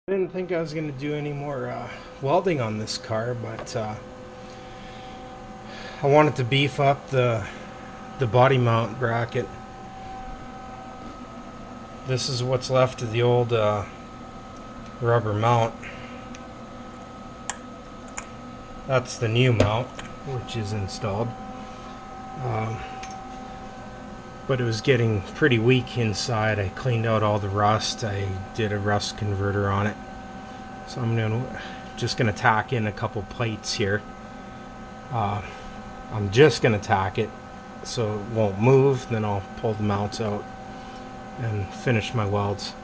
I didn't think I was going to do any more welding on this car, but I wanted to beef up the body mount bracket. This is what's left of the old rubber mount. That's the new mount, which is installed. But it was getting pretty weak inside. I cleaned out all the rust. I did a rust converter on it. So I'm just gonna tack in a couple plates here. I'm just gonna tack it so it won't move. Then I'll pull the mounts out and finish my welds.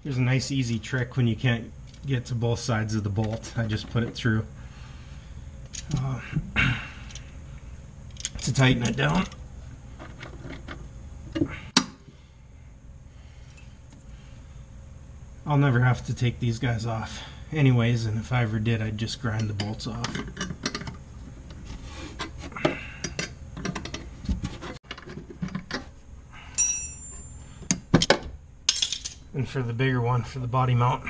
There's a nice easy trick when you can't get to both sides of the bolt. I just put it through to tighten it down. I'll never have to take these guys off anyways, and if I ever did, I'd just grind the bolts off. And for the bigger one, for the body mount,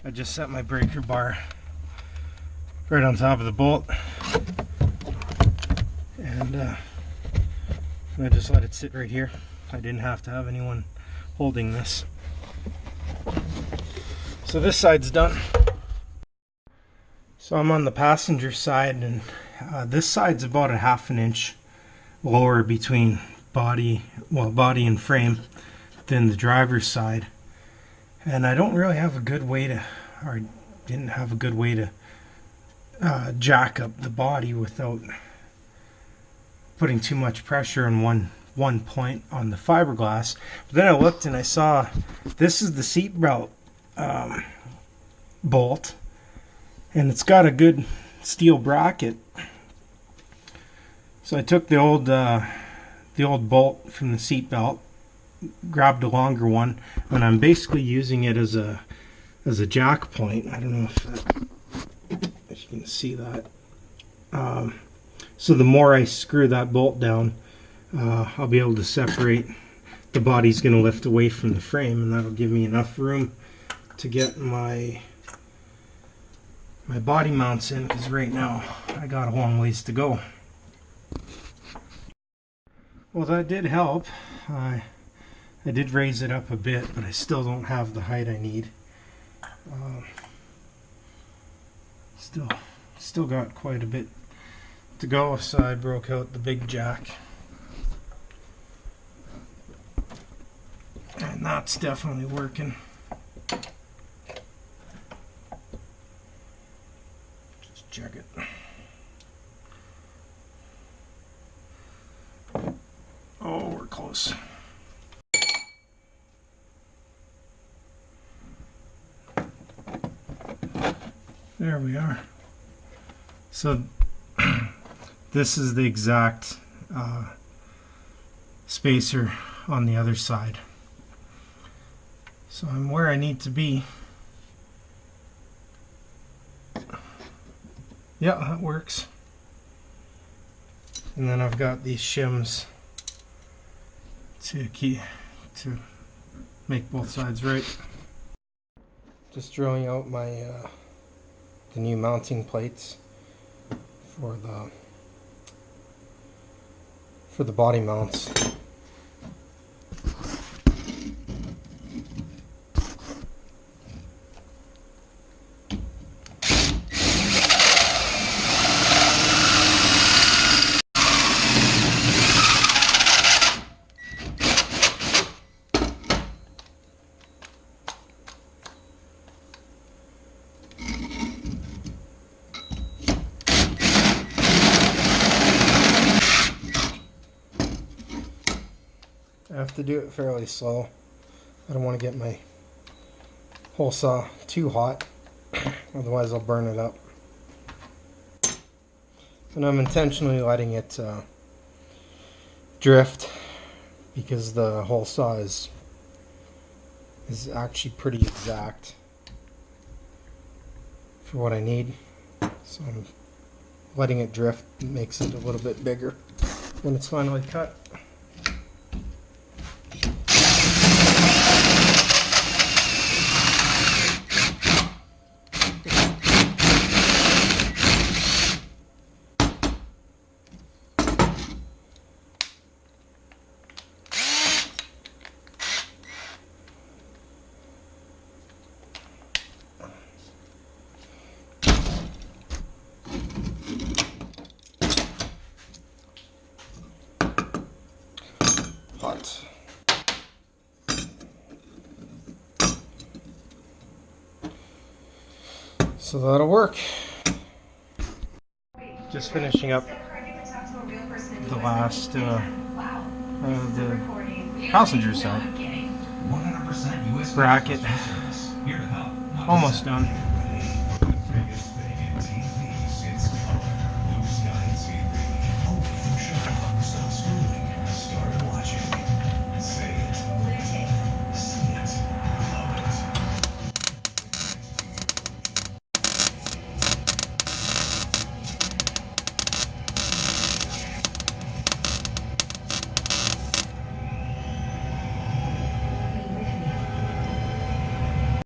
I just set my breaker bar right on top of the bolt, and I just let it sit right here. I didn't have to have anyone holding this. So this side's done. So I'm on the passenger side, and this side's about a ½ an inch lower between body and frame than the driver's side. And I don't really have a good way to, or didn't have a good way to jack up the body without putting too much pressure on one point on the fiberglass. But then I looked and I saw this is the seat belt bolt, and it's got a good steel bracket. So I took the old bolt from the seat belt, grabbed a longer one, and I'm basically using it as a jack point. I don't know if you can see that. So the more I screw that bolt down, I'll be able to separate. The body's going to lift away from the frame, and that'll give me enough room to get my body mounts in, because right now I got a long ways to go. Well, that did help. I did raise it up a bit, but I still don't have the height I need. Still got quite a bit to go, so I broke out the big jack. And that's definitely working. Just check it. Oh, we're close. There we are. So this is the exact spacer on the other side. So I'm where I need to be. Yeah, that works. And then I've got these shims to make both sides right. Just drilling out my the new mounting plates for the body mounts. I have to do it fairly slow. I don't want to get my hole saw too hot. Otherwise I'll burn it up. And I'm intentionally letting it drift because the hole saw is actually pretty exact for what I need. So I'm letting it drift makes it a little bit bigger when it's finally cut. Hot. So that'll work. Just finishing up the last the passenger side bracket. Almost done.